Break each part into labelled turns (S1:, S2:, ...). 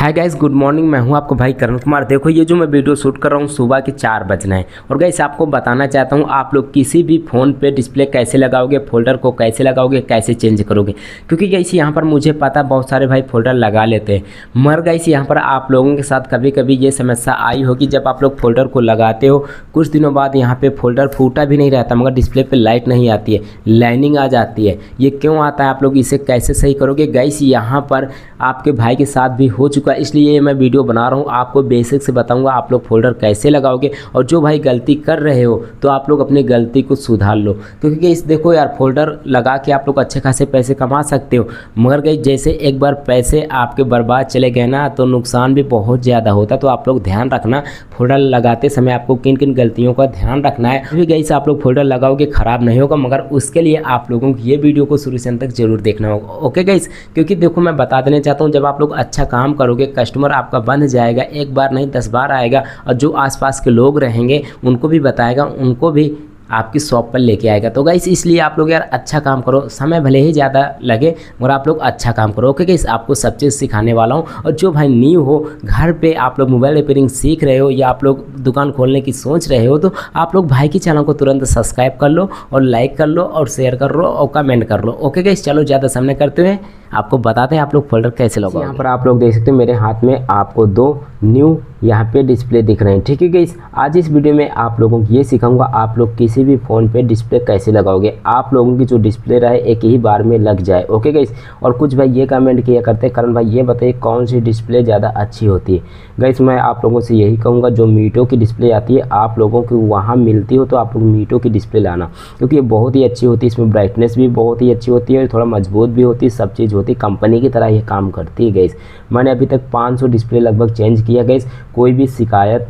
S1: Hi guys, good morning. मैं हूं आपको भाई करण कुमार। देखो ये जो मैं वीडियो शूट कर रहा हूं सुबह के 4 बजना है। और गाइस आपको बताना चाहता हूं आप लोग किसी भी फ़ोन पे डिस्प्ले कैसे लगाओगे, फोल्डर को कैसे लगाओगे, कैसे चेंज करोगे। क्योंकि गाइस यहाँ पर मुझे पता बहुत सारे भाई फोल्डर लगा लेते हैं, मगर गाइस यहाँ पर आप लोगों के साथ कभी कभी ये समस्या आई होगी जब आप लोग फोल्डर को लगाते हो कुछ दिनों बाद यहाँ पर फोल्डर फूटा भी नहीं रहता मगर डिस्प्ले पर लाइट नहीं आती है, लाइनिंग आ जाती है। ये क्यों आता है, आप लोग इसे कैसे सही करोगे। गाइस यहाँ पर आपके भाई के साथ भी हो चुका है, इसलिए मैं वीडियो बना रहा हूँ। आपको बेसिक से बताऊंगा आप लोग फोल्डर कैसे लगाओगे। और जो भाई गलती कर रहे हो तो आप लोग अपनी गलती को सुधार लो। क्योंकि इस देखो यार, फोल्डर लगा के आप लोग अच्छे खासे पैसे कमा सकते हो, मगर गई जैसे एक बार पैसे आपके बर्बाद चले गए ना तो नुकसान भी बहुत ज़्यादा होता है। तो आप लोग ध्यान रखना फोल्डर लगाते समय आपको किन किन गलतियों का ध्यान रखना है। क्योंकि गई से आप लोग फोल्डर लगाओगे ख़राब नहीं होगा, मगर उसके लिए आप लोगों को ये वीडियो को शुरू से अंत तक जरूर देखना होगा। ओके गाइस, क्योंकि देखो मैं बता देना चाहता हूँ जब आप लोग अच्छा काम करोगे कस्टमर आपका बन जाएगा, एक बार नहीं 10 बार आएगा। और जो आसपास के लोग रहेंगे उनको भी बताएगा, उनको भी आपकी शॉप पर लेके आएगा। तो गाइस इसलिए आप लोग यार अच्छा काम करो, समय भले ही ज़्यादा लगे मगर आप लोग अच्छा काम करो। ओके गाइस, आपको सब चीज़ सिखाने वाला हूँ। और जो भाई न्यू हो, घर पे आप लोग मोबाइल रिपेयरिंग सीख रहे हो या आप लोग दुकान खोलने की सोच रहे हो, तो आप लोग भाई के चैनल को तुरंत सब्सक्राइब कर लो और लाइक कर लो और शेयर कर लो और कमेंट कर लो। ओके गाइस, चलो ज़्यादा समय करते हुए आपको बताते हैं आप लोग फोल्डर कैसे लगाओगे। यहाँ पर आप लोग देख सकते हो मेरे हाथ में आपको 2 न्यू यहाँ पे डिस्प्ले दिख रहे हैं। ठीक है गाइस, आज इस वीडियो में आप लोगों को ये सिखाऊंगा आप लोग किसी भी फ़ोन पे डिस्प्ले कैसे लगाओगे, आप लोगों की जो डिस्प्ले रहे एक ही बार में लग जाए। ओके गाइस, और कुछ भाई ये कमेंट किया करते हैं करण भाई ये बताइए कौन सी डिस्प्ले ज़्यादा अच्छी होती है। गाइस मैं आप लोगों से यही कहूँगा जो मीटो की डिस्प्ले आती है आप लोगों की वहाँ मिलती हो तो आप लोग मीटो की डिस्प्ले लाना, क्योंकि ये बहुत ही अच्छी होती है। इसमें ब्राइटनेस भी बहुत ही अच्छी होती है और थोड़ा मजबूत भी होती है, सब चीज़ होती है, कंपनी की तरह ये काम करती है। गाइस मैंने अभी तक 500 डिस्प्ले लगभग चेंज किया। गाइस कोई भी शिकायत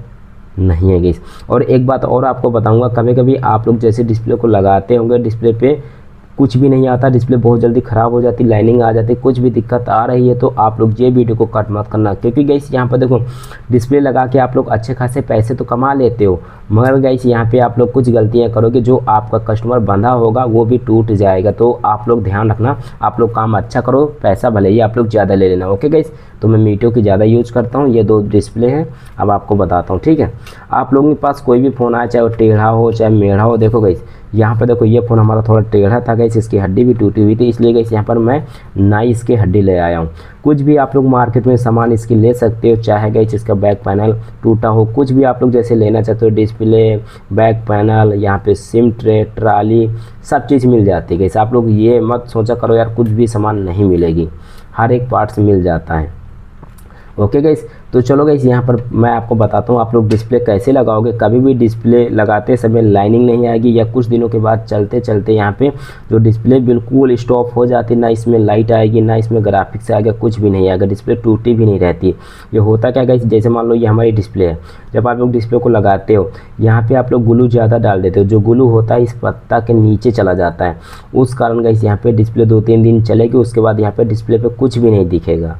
S1: नहीं है गाइस। और एक बात और आपको बताऊंगा, कभी कभी आप लोग जैसे डिस्प्ले को लगाते होंगे डिस्प्ले पे कुछ भी नहीं आता, डिस्प्ले बहुत जल्दी ख़राब हो जाती, लाइनिंग आ जाती, कुछ भी दिक्कत आ रही है तो आप लोग ये वीडियो को कट मत करना। क्योंकि गाइस यहाँ पर देखो डिस्प्ले लगा के आप लोग अच्छे खासे पैसे तो कमा लेते हो, मगर गाइस यहाँ पे आप लोग कुछ गलतियाँ करोगे जो आपका कस्टमर बंधा होगा वो भी टूट जाएगा। तो आप लोग ध्यान रखना, आप लोग काम अच्छा करो, पैसा भले ही आप लोग ज़्यादा ले लेना। ओके गाइस, तो मैं मीटो की ज़्यादा यूज़ करता हूँ। ये 2 डिस्प्ले हैं, अब आपको बताता हूँ। ठीक है, आप लोगों के पास कोई भी फ़ोन आए चाहे वो टेढ़ा हो चाहे मेढ़ा हो, देखो गाइस यहाँ पर देखो ये फ़ोन हमारा थोड़ा टेढ़ा था गाइस, इसकी हड्डी भी टूटी हुई थी, इसलिए गाइस यहाँ पर मैं नाइस की हड्डी ले आया हूँ। कुछ भी आप लोग मार्केट में सामान इसकी ले सकते हो, चाहे गाइस इसका बैक पैनल टूटा हो, कुछ भी आप लोग जैसे लेना चाहते हो, डिस्प्ले, बैक पैनल, यहाँ पे सिम ट्रे, ट्राली, सब चीज़ मिल जाती है गाइस। आप लोग ये मत सोचा करो यार कुछ भी सामान नहीं मिलेगी, हर एक पार्ट्स मिल जाता है। ओके गाइस, तो चलो गाइस यहाँ पर मैं आपको बताता हूँ आप लोग डिस्प्ले कैसे लगाओगे। कभी भी डिस्प्ले लगाते समय लाइनिंग नहीं आएगी या कुछ दिनों के बाद चलते चलते यहाँ पे जो डिस्प्ले बिल्कुल स्टॉप हो जाती, ना इसमें लाइट आएगी ना इसमें ग्राफिक्स आएगा, कुछ भी नहीं आएगा, डिस्प्ले टूटी भी नहीं रहती। ये होता क्या गाइस, जैसे मान लो ये हमारी डिस्प्ले है, जब आप लोग डिस्प्ले को लगाते हो यहाँ पर आप लोग ग्लू ज़्यादा डाल देते हो, जो ग्लू होता है इस पत्ता के नीचे चला जाता है, उस कारण गाइस यहाँ पर डिस्प्ले 2-3 दिन चलेगी, उसके बाद यहाँ पर डिस्प्ले पर कुछ भी नहीं दिखेगा।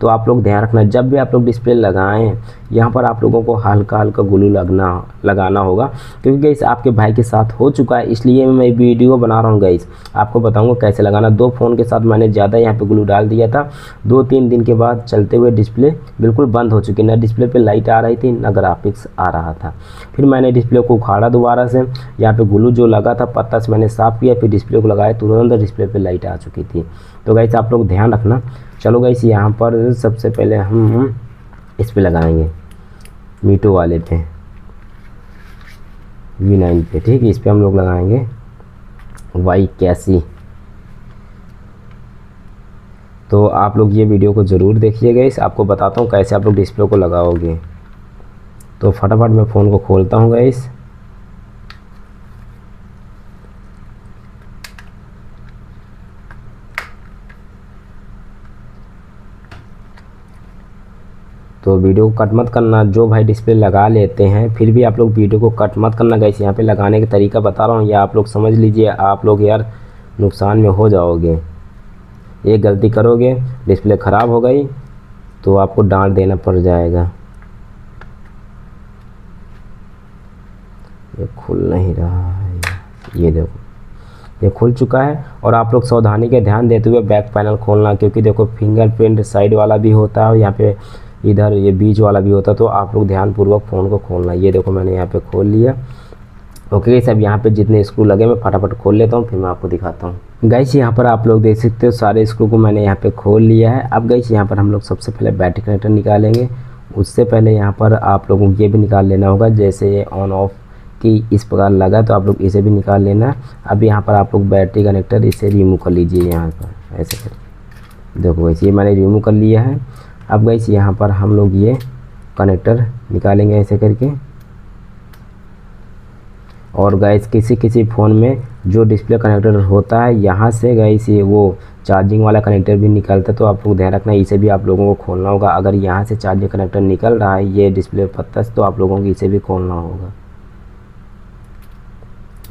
S1: तो आप लोग ध्यान रखना जब भी आप लोग डिस्प्ले लगाएं यहाँ पर आप लोगों को हल्का हल्का ग्लू लगाना होगा। क्योंकि गाइस आपके भाई के साथ हो चुका है, इसलिए मैं वीडियो बना रहा हूँ गाइस, आपको बताऊंगा कैसे लगाना। 2 फ़ोन के साथ मैंने ज़्यादा यहाँ पे ग्लू डाल दिया था, 2-3 दिन के बाद चलते हुए डिस्प्ले बिल्कुल बंद हो चुकी, ना डिस्प्ले पे लाइट आ रही थी ना ग्राफिक्स आ रहा था। फिर मैंने डिस्प्ले को उखाड़ा दोबारा से, यहाँ पे ग्लू जो लगा था पत्ता से मैंने साफ़ किया, फिर डिस्प्ले को लगाया, तुरंत डिस्प्ले पर लाइट आ चुकी थी। तो गाइस आप लोग ध्यान रखना। चलो गाइस यहाँ पर सबसे पहले हम इस पे लगाएंगे मीटो वाले पे, V9 पे। ठीक है, इस पे हम लोग लगाएंगे Y81। तो आप लोग ये वीडियो को ज़रूर देखिए गाइस, आपको बताता हूँ कैसे आप लोग डिस्प्ले को लगाओगे। तो फटाफट मैं फ़ोन को खोलता हूँ गाइस। तो वीडियो को कट मत करना, जो भाई डिस्प्ले लगा लेते हैं फिर भी आप लोग वीडियो को कट मत करना गाइस। यहाँ पे लगाने का तरीका बता रहा हूँ, या आप लोग समझ लीजिए, आप लोग यार नुकसान में हो जाओगे। एक गलती करोगे डिस्प्ले ख़राब हो गई तो आपको डांट देना पड़ जाएगा। ये खुल नहीं रहा है, ये देखो ये खुल चुका है। और आप लोग सावधानी के ध्यान देते हुए बैक पैनल खोलना, क्योंकि देखो फिंगरप्रिंट साइड वाला भी होता है और यहाँ पे इधर ये बीच वाला भी होता, तो आप लोग ध्यानपूर्वक फ़ोन को खोलना। ये देखो मैंने यहाँ पे खोल लिया। ओके सब यहाँ पे जितने स्क्रू लगे मैं फटाफट खोल लेता हूँ, फिर मैं आपको दिखाता हूँ। गाइस यहाँ पर आप लोग देख सकते हो सारे स्क्रू को मैंने यहाँ पे खोल लिया है। अब गाइस यहाँ पर हम लोग सबसे पहले बैटरी कनेक्टर निकालेंगे। उससे पहले यहाँ पर आप लोगों को ये भी निकाल लेना होगा, जैसे ये ऑन ऑफ की इस प्रकार लगा तो आप लोग इसे भी निकाल लेना। अब यहाँ पर आप लोग बैटरी कनेक्टर इसे रिमूव कर लीजिए यहाँ पर ऐसे कर। देखो गाइस ये मैंने रिमूव कर लिया है। अब गाइस यहाँ पर हम लोग ये कनेक्टर निकालेंगे ऐसे करके। और गाइस किसी किसी फ़ोन में जो डिस्प्ले कनेक्टर होता है यहाँ से गाइस ये वो चार्जिंग वाला कनेक्टर भी निकलता है, तो आप लोग ध्यान रखना इसे भी आप लोगों को खोलना होगा। अगर यहाँ से चार्जिंग कनेक्टर निकल रहा है ये डिस्प्ले पत्ता से, तो आप लोगों को इसे भी खोलना होगा।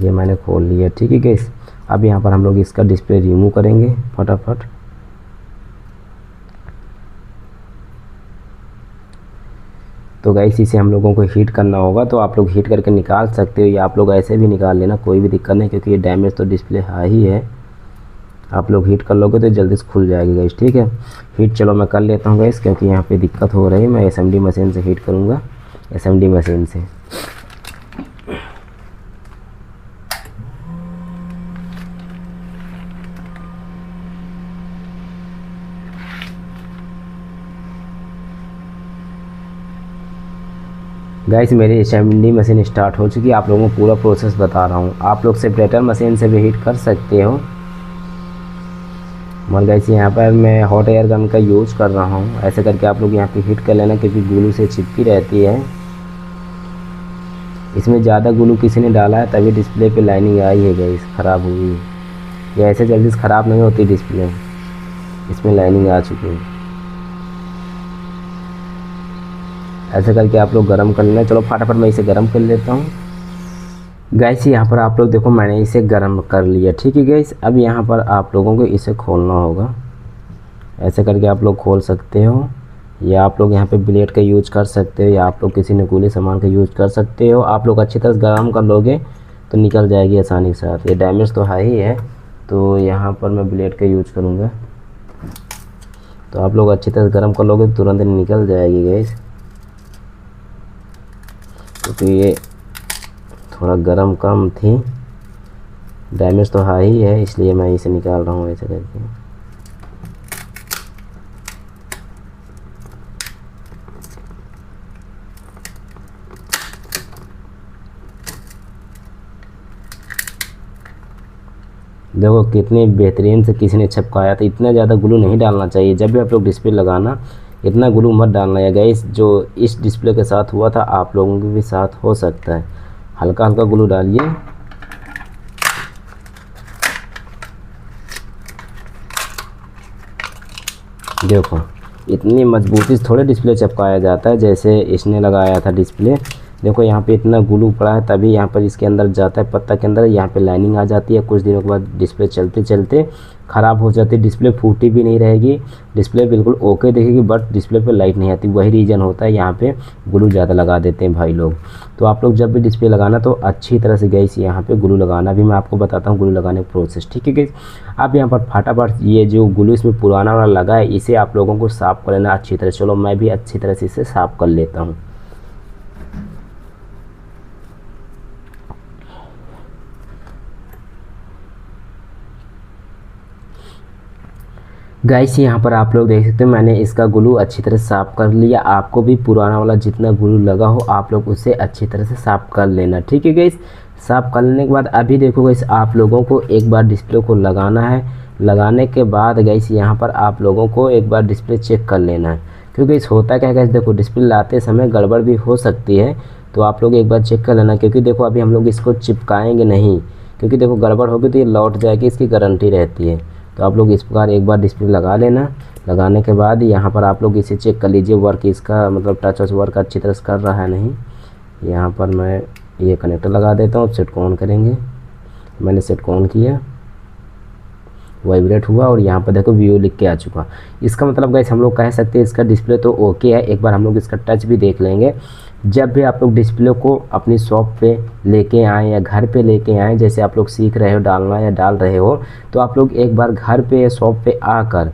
S1: ये मैंने खोल लिया, ठीक है गाइस। अब यहाँ पर हम लोग इसका डिस्प्ले रिमूव करेंगे फटाफट। तो गाइस इसे हम लोगों को हीट करना होगा, तो आप लोग हीट करके निकाल सकते हो या आप लोग ऐसे भी निकाल लेना, कोई भी दिक्कत नहीं, क्योंकि ये डैमेज तो डिस्प्ले है ही है। आप लोग हीट कर लोगे तो जल्दी से खुल जाएगी गाइस, ठीक है। हीट चलो मैं कर लेता हूँ गाइस, क्योंकि यहाँ पे दिक्कत हो रही है। मैं एसएमडी मशीन से हीट करूँगा, एसएमडी मशीन से। गाइस मेरी एसएमडी मशीन स्टार्ट हो चुकी है, आप लोगों को पूरा प्रोसेस बता रहा हूँ। आप लोग सेपरेटर मशीन से भी हीट कर सकते हो, मगर गाइस यहाँ पर मैं हॉट एयर गन का यूज़ कर रहा हूँ। ऐसे करके आप लोग यहाँ पे हीट कर लेना, क्योंकि ग्लू से चिपकी रहती है। इसमें ज़्यादा ग्लू किसी ने डाला है तभी डिस्प्ले पे लाइनिंग आई है गाइस, ख़राब हुई है। ये ऐसे जल्दी से ख़राब नहीं होती डिस्प्ले, इसमें लाइनिंग आ चुकी है। ऐसे करके आप लोग गर्म कर लेना। चलो फटाफट मैं इसे गर्म कर लेता हूँ। गाइस यहाँ पर आप लोग देखो मैंने इसे गर्म कर लिया, ठीक है गाइस। अब यहाँ पर आप लोगों को इसे खोलना होगा, ऐसे करके आप लोग खोल सकते हो, या आप लोग यहाँ पे ब्लेड का यूज कर सकते हो, या आप लोग किसी नुकीले सामान का यूज कर सकते हो। आप लोग अच्छी तरह से गर्म कर लोगे तो निकल जाएगी आसानी के साथ। ये डैमेज तो है ही है, तो यहाँ पर मैं ब्लेड का यूज करूँगा। तो आप लोग अच्छी तरह से गर्म कर लोगे तो तुरंत निकल जाएगी गाइस, क्योंकि ये थोड़ा गर्म कम थी। डैमेज तो है ही है, इसलिए मैं इसे निकाल रहा हूँ ऐसे करके। देखो कितनी बेहतरीन से किसी ने चिपकाया था। इतना ज़्यादा ग्लू नहीं डालना चाहिए, जब भी आप लोग डिस्प्ले लगाना इतना ग्लू मत डालना है गाइस। जो इस डिस्प्ले के साथ हुआ था आप लोगों के भी साथ हो सकता है। हल्का हल्का ग्लू डालिए। देखो इतनी मजबूती से थोड़े डिस्प्ले चिपकाया जाता है जैसे इसने लगाया था डिस्प्ले। देखो यहाँ पे इतना ग्लू पड़ा है तभी यहाँ पर इसके अंदर जाता है, पत्ता के अंदर। यहाँ पे लाइनिंग आ जाती है। कुछ दिनों के बाद डिस्प्ले चलते चलते ख़राब हो जाती है। डिस्प्ले फूटी भी नहीं रहेगी, डिस्प्ले बिल्कुल ओके दिखेगी, बट डिस्प्ले पे लाइट नहीं आती। वही रीज़न होता है, यहाँ पे ग्लू ज़्यादा लगा देते हैं भाई लोग। तो आप लोग जब भी डिस्प्ले लगाना तो अच्छी तरह से गाइस यहाँ पे ग्लू लगाना भी मैं आपको बताता हूँ, ग्लू लगाने का प्रोसेस, ठीक है गाइस। आप यहाँ पर फटाफट ये जो ग्लू इसमें पुराना वाला लगा है इसे आप लोगों को साफ़ कर लेना अच्छी तरह। चलो मैं भी अच्छी तरह से इसे साफ़ कर लेता हूँ। गाइस यहाँ पर आप लोग देख सकते हैं मैंने इसका ग्लू अच्छी तरह साफ़ कर लिया। आपको भी पुराना वाला जितना ग्लू लगा हो आप लोग उसे अच्छी तरह से साफ़ कर लेना, ठीक है गाइस। साफ़ कर लेने के बाद अभी देखो गाइस आप लोगों को एक बार डिस्प्ले को लगाना है। लगाने के बाद गाइस यहाँ पर आप लोगों को एक बार डिस्प्ले चेक कर लेना है, क्योंकि इस होता क्या है गाइस, देखो डिस्प्ले लाते समय गड़बड़ भी हो सकती है, तो आप लोग एक बार चेक कर लेना। क्योंकि देखो अभी हम लोग इसको चिपकाएँगे नहीं, क्योंकि देखो गड़बड़ होगी तो ये लौट जाएगी, इसकी गारंटी रहती है। तो आप लोग इस प्रकार एक बार डिस्प्ले लगा लेना। लगाने के बाद यहाँ पर आप लोग इसे चेक कर लीजिए वर्क इसका, मतलब टच वर्क अच्छी तरह से कर रहा है नहीं। यहाँ पर मैं ये कनेक्टर लगा देता हूँ, सेट को ऑन करेंगे। मैंने सेट को ऑन किया, वाइब्रेट हुआ और यहाँ पर देखो व्यू लिख के आ चुका। इसका मतलब गाइस हम लोग कह सकते हैं इसका डिस्प्ले तो ओके है। एक बार हम लोग इसका टच भी देख लेंगे। जब भी आप लोग डिस्प्ले को अपनी शॉप पे लेके आएँ या घर पे लेके आएँ, जैसे आप लोग सीख रहे हो डालना या डाल रहे हो, तो आप लोग एक बार घर पे या शॉप पे आकर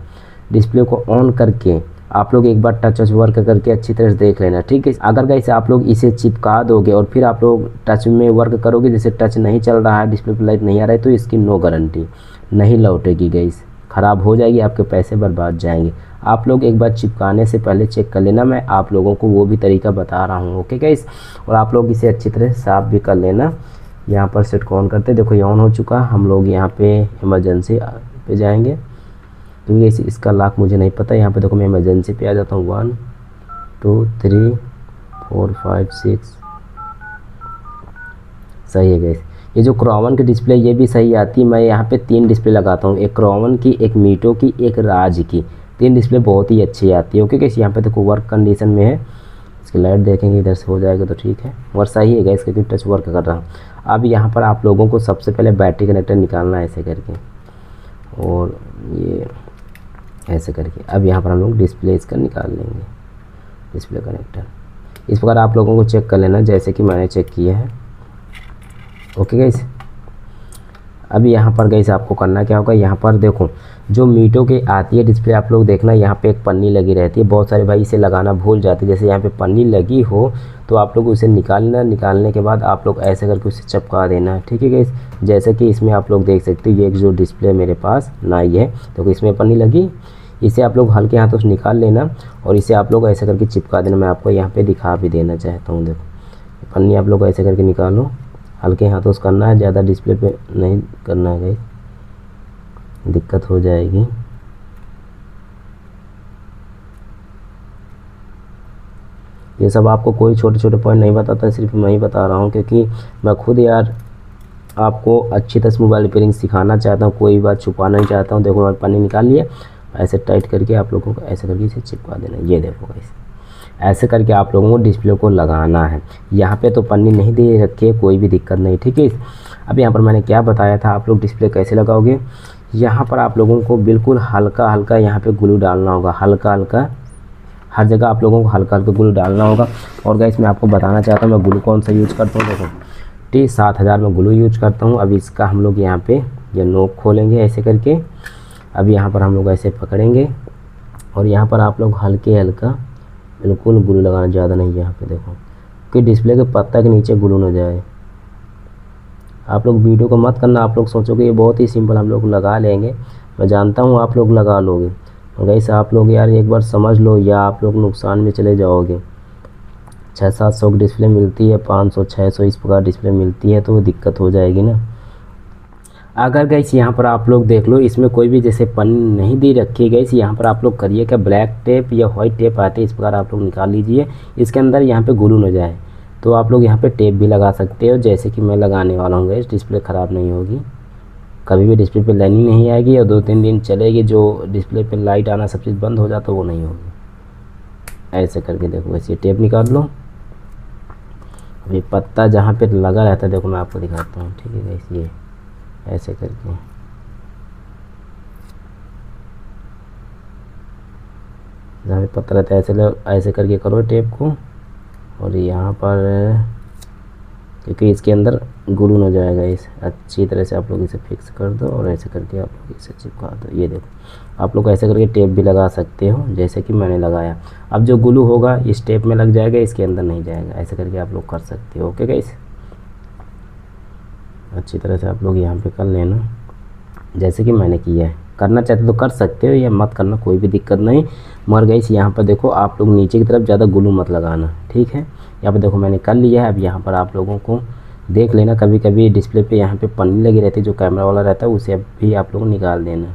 S1: डिस्प्ले को ऑन करके आप लोग एक बार टच वर्क करके अच्छी तरह से देख लेना, ठीक है। अगर गाइस आप लोग इसे चिपका दोगे और फिर आप लोग टच में वर्क करोगे, जैसे टच नहीं चल रहा है, डिस्प्ले पर लाइट नहीं आ रहा है, तो इसकी नो गारंटी, नहीं लौटेगी गाइस, ख़राब हो जाएगी, आपके पैसे बर्बाद जाएंगे। आप लोग एक बार चिपकाने से पहले चेक कर लेना, मैं आप लोगों को वो भी तरीका बता रहा हूँ, ओके गाइस। और आप लोग इसे अच्छी तरह साफ़ भी कर लेना। यहाँ पर सेट को ऑन करते, देखो ये ऑन हो चुका। हम लोग यहाँ पे इमरजेंसी पे जाएंगे, क्योंकि इसका लॉक मुझे नहीं पता। यहाँ पे देखो मैं इमरजेंसी पे आ जाता हूँ। 1 2 3 4 5 6 सही है गाइस। ये जो क्रोवन की डिस्प्ले ये भी सही आती है। मैं यहाँ पे 3 डिस्प्ले लगाता हूँ, एक क्रोवन की, एक मीटो की, एक राज की। 3 डिस्प्ले बहुत ही अच्छी आती है, ओके गाइस। यहाँ पे देखो वर्क कंडीशन में है, इसकी लाइट देखेंगे इधर से हो जाएगा तो ठीक है, और सही है गाइस, क्योंकि टच वर्क कर रहा हूँ। अब यहाँ पर आप लोगों को सबसे पहले बैटरी कनेक्टर निकालना है ऐसे करके, और ये ऐसे करके। अब यहाँ पर हम लोग डिस्प्ले इसका निकाल लेंगे, डिस्प्ले कनेक्टर। इस प्रकार आप लोगों को चेक कर लेना, जैसे कि मैंने चेक किया है, ओके गाइस। अब यहाँ पर गाइस आपको करना क्या होगा, यहाँ पर देखो जो मीटो के आती है डिस्प्ले, आप लोग देखना यहाँ पे एक पन्नी लगी रहती है। बहुत सारे भाई इसे लगाना भूल जाते हैं। जैसे यहाँ पे पन्नी लगी हो तो आप लोग उसे निकालना, निकालने के बाद आप लोग ऐसे करके उसे चिपका देना, ठीक है गाइस। जैसे कि इसमें आप लोग देख सकते हो, ये एक जो डिस्प्ले मेरे पास नई है, तो इसमें पन्नी लगी, इसे आप लोग हल्के हाथों से निकाल लेना और इसे आप लोग ऐसे करके चिपका देना। मैं आपको यहाँ पे दिखा भी देना चाहता हूँ, देखो पन्नी आप लोग ऐसे करके निकालो, हल्के हाथों से करना है, ज़्यादा डिस्प्ले पे नहीं करना है गाइस, दिक्कत हो जाएगी। ये सब आपको कोई छोटे छोटे पॉइंट नहीं बताता, सिर्फ मैं ही बता रहा हूँ, क्योंकि मैं खुद यार आपको अच्छी तरह से मोबाइल रिपेयरिंग सिखाना चाहता हूँ, कोई बात छुपाना नहीं चाहता हूँ। देखो मैं पन्नी निकाल लिया, ऐसे टाइट करके आप लोगों को ऐसे करके इसे चिपका देना। ये देखो गाइस, ऐसे करके आप लोगों को डिस्प्ले को लगाना है। यहाँ पे तो पन्नी नहीं दे रखी है, कोई भी दिक्कत नहीं, ठीक है। अब यहाँ पर मैंने क्या बताया था, आप लोग डिस्प्ले कैसे लगाओगे। यहाँ पर आप लोगों को बिल्कुल हल्का हल्का यहाँ पे ग्लू डालना होगा, हल्का हल्का, हर जगह आप लोगों को हल्का हल्का ग्लू डालना होगा। और गाइस मैं आपको बताना चाहता हूँ मैं ग्लू कौन सा यूज़ करता हूँ। देखो T7000 में ग्लू यूज करता हूँ। अब इसका हम लोग यहाँ पे ये नोक खोलेंगे ऐसे करके। अब यहाँ पर हम लोग ऐसे पकड़ेंगे और यहाँ पर आप लोग हल्के हल्का बिल्कुल ग्लू लगाना, ज़्यादा नहीं। यहाँ पे देखो कि डिस्प्ले के पत्ता के नीचे ग्लू न जाए। आप लोग वीडियो को मत करना, आप लोग सोचोगे ये बहुत ही सिंपल हम लोग लगा लेंगे। मैं जानता हूँ आप लोग लगा लोगे, वैसे आप लोग यार एक बार समझ लो या आप लोग नुकसान में चले जाओगे। 600-700 की डिस्प्ले मिलती है, 500-600 इस प्रकार डिस्प्ले मिलती है, तो वो दिक्कत हो जाएगी ना। अगर गाइस यहाँ पर आप लोग देख लो, इसमें कोई भी जैसे पन्नी नहीं दी रखी है गाइस, यहाँ पर आप लोग करिए क्या, ब्लैक टेप या वाइट टेप आते हैं, इस प्रकार आप लोग निकाल लीजिए। इसके अंदर यहाँ पे ग्लू न जाए तो आप लोग यहाँ पे टेप भी लगा सकते हो, जैसे कि मैं लगाने वाला हूँ गाइस। डिस्प्ले ख़राब नहीं होगी, कभी भी डिस्प्ले पे लाइनिंग नहीं आएगी और 2-3 दिन चलेगी। जो डिस्प्ले पे लाइट आना सब चीज़ बंद हो जाता वो नहीं होगी। ऐसे करके देखो, वैसे टेप निकाल लो। अभी पत्ता जहाँ पे लगा रहता है देखो मैं आपको दिखाता हूँ, ठीक है गाइस। ये ऐसे करके जहाँ पे पत्ता रहता है ऐसे करके करो टेप को। और यहाँ पर क्योंकि इसके अंदर ग्लू न जाएगा, इस अच्छी तरह से आप लोग इसे फिक्स कर दो और ऐसे करके आप लोग इसे चिपका दो। ये देखो आप लोग ऐसे करके टेप भी लगा सकते हो जैसे कि मैंने लगाया। अब जो ग्लू होगा इस टेप में लग जाएगा, इसके अंदर नहीं जाएगा। ऐसे करके आप लोग कर सकते हो, ओके गाइस। अच्छी तरह से आप लोग यहाँ पे कर लेना जैसे कि मैंने किया है। करना चाहते तो कर सकते हो या मत करना, कोई भी दिक्कत नहीं। मगर गाइस यहाँ पर देखो आप लोग नीचे की तरफ ज़्यादा ग्लू मत लगाना, ठीक है। यहाँ पर देखो मैंने कर लिया है। अब यहाँ पर आप लोगों को देख लेना, कभी कभी डिस्प्ले पे यहाँ पे पन्नी लगी रहती है, जो कैमरा वाला रहता है उसे भी आप लोग निकाल देना।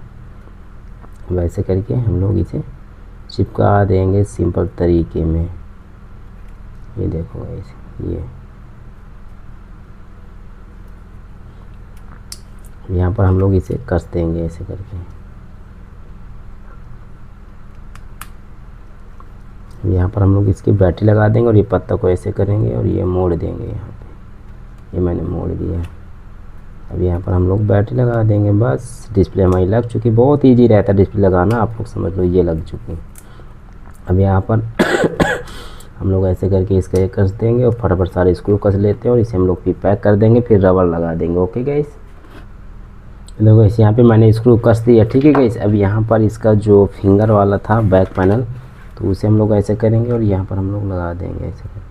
S1: वैसे करके हम लोग इसे चिपका देंगे सिंपल तरीके में। ये देखो ऐसे, ये यहाँ पर हम लोग इसे कस देंगे ऐसे करके। यहाँ पर हम लोग इसकी बैटरी लगा देंगे और ये पत्ता को ऐसे करेंगे और ये मोड़ देंगे। यहाँ पे ये मैंने मोड़ दिया। अब यहाँ पर हम लोग बैटरी लगा देंगे, बस डिस्प्ले हमारी लग चुकी। बहुत इजी रहता है डिस्प्ले लगाना, आप लोग समझ लो ये लग चुकी। अब यहाँ पर हम लोग ऐसे करके इसका ये कस देंगे और फटाफट सारे स्क्रू कस लेते हैं और इसे हम लोग भी पैक कर देंगे, फिर रबर लगा देंगे, ओके गाइस। देखो इस यहाँ पे मैंने स्क्रू कस दिया, ठीक है गाइस। अब यहाँ पर इसका जो फिंगर वाला था बैक पैनल तो उसे हम लोग ऐसे करेंगे और यहाँ पर हम लोग लगा देंगे ऐसे कर।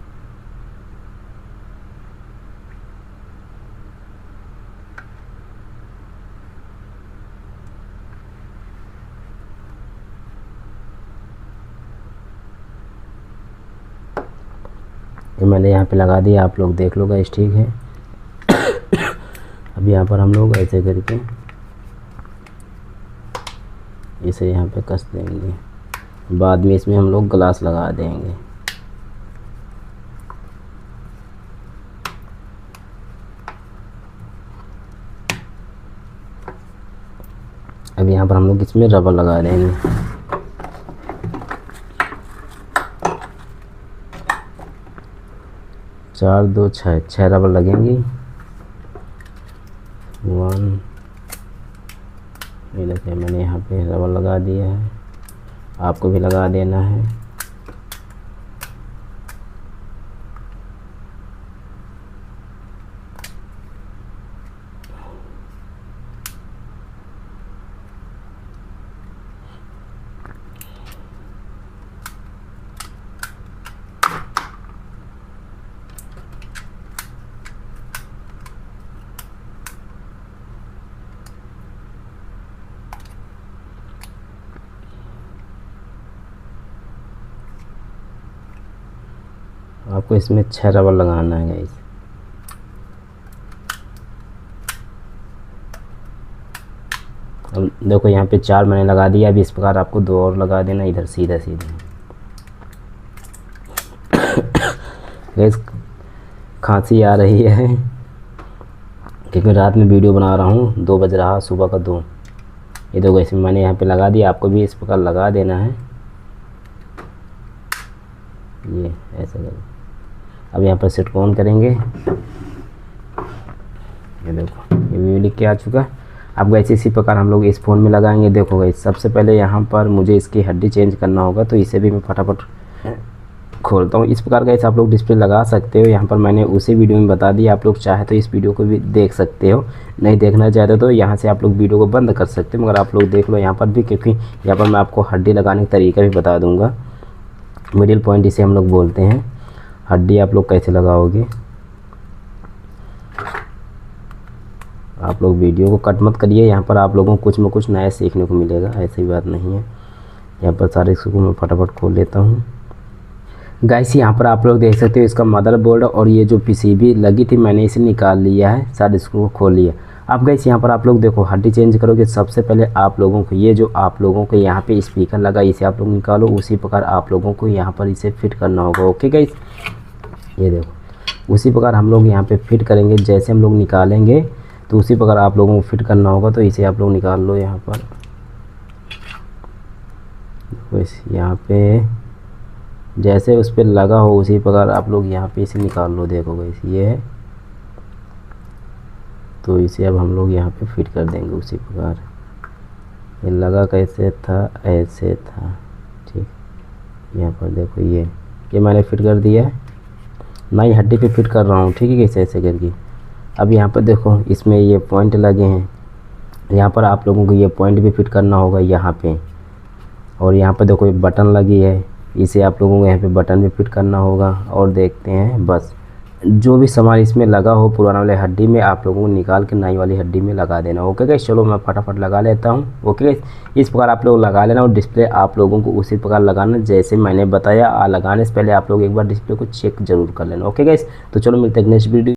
S1: ये मैंने यहाँ पे लगा दिया, आप लोग देख लो गाइस, ठीक है। अब यहाँ पर हम लोग ऐसे करके इसे यहाँ पे कस देंगे, बाद में इसमें हम लोग ग्लास लगा देंगे। अब यहाँ पर हम लोग इसमें रबर लगा देंगे। चार दो छः रबर लगेंगी। 1 ये देखिए मैंने यहाँ पे रबर लगा दिया है, आपको भी लगा देना है। आपको इसमें 6 रबर लगाना है गाइस। अब देखो यहाँ पे 4 मैंने लगा दिया। अब इस प्रकार आपको 2 और लगा देना इधर सीधा सीधा। गाइस खांसी आ रही है क्योंकि रात में वीडियो बना रहा हूँ, 2 बज रहा, सुबह का 2। ये देखो इसमें मैंने यहाँ पे लगा दिया, आपको भी इस प्रकार लगा देना है। ये ऐसा करो। अब यहाँ पर सेट को ऑन करेंगे। ये देखो ये वीडियो लिख के आ चुका। अब गाइस इसी प्रकार हम लोग इस फ़ोन में लगाएंगे। देखो गाइस सबसे पहले यहाँ पर मुझे इसकी हड्डी चेंज करना होगा, तो इसे भी मैं फटाफट खोलता हूँ। इस प्रकार गाइस आप लोग डिस्प्ले लगा सकते हो। यहाँ पर मैंने उसी वीडियो में बता दिया, आप लोग चाहे तो इस वीडियो को भी देख सकते हो, नहीं देखना चाहते तो यहाँ से आप लोग वीडियो को बंद कर सकते हो, मगर आप लोग देख लो यहाँ पर भी, क्योंकि यहाँ पर मैं आपको हड्डी लगाने का तरीका भी बता दूँगा। मिडिल पॉइंट इसे हम लोग बोलते हैं। हड्डी आप लोग कैसे लगाओगे, आप लोग वीडियो को कट मत करिए, यहाँ पर आप लोगों को कुछ में कुछ नया सीखने को मिलेगा, ऐसी बात नहीं है। यहाँ पर सारे इसको मैं फटाफट खोल लेता हूँ। गाइस यहाँ पर आप लोग देख सकते हो इसका मदरबोर्ड और ये जो पीसीबी लगी थी मैंने इसे निकाल लिया है, सारे इसको खोल लिया। अब गाइस यहाँ पर आप लोग देखो हड्डी चेंज करोगे, सबसे पहले आप लोगों को ये जो आप लोगों को यहाँ पे स्पीकर लगा इसे आप लोग निकालो, उसी प्रकार आप लोगों को यहाँ पर इसे फिट करना होगा। ओके गाइस ये देखो उसी प्रकार हम लोग यहाँ पे फिट करेंगे, जैसे हम लोग निकालेंगे तो उसी प्रकार आप लोगों को फिट करना होगा। तो इसे आप लोग निकाल लो यहाँ पर, यहाँ पे जैसे उस पर लगा हो उसी प्रकार आप लोग यहाँ पे इसे निकाल लो। देखो गाइस ये है, तो इसे अब हम लोग यहाँ पे फिट कर देंगे उसी प्रकार। ये लगा कैसे था, ऐसे था, ठीक। यहाँ पर देखो ये मैंने फिट कर दिया है, नई हड्डी पे फिट कर रहा हूँ, ठीक है। कैसे ऐसे करके अब यहाँ पर देखो इसमें ये पॉइंट लगे हैं, यहाँ पर आप लोगों को ये पॉइंट भी फिट करना होगा यहाँ पे। और यहाँ पर देखो ये बटन लगी है, इसे आप लोगों को यहाँ पे बटन भी फिट करना होगा। और देखते हैं बस जो भी सामान इसमें लगा हो पुराना वाले हड्डी में आप लोगों को निकाल के नई वाली हड्डी में लगा देना। ओके गाइस चलो मैं फटाफट लगा लेता हूँ। ओके गाइस इस प्रकार आप लोग लगा लेना और डिस्प्ले आप लोगों को उसी प्रकार लगाना जैसे मैंने बताया। लगाने से पहले आप लोग एक बार डिस्प्ले को चेक जरूर कर लेना। ओके गाइस तो चलो मिलते हैं नेक्स्ट वीडियो।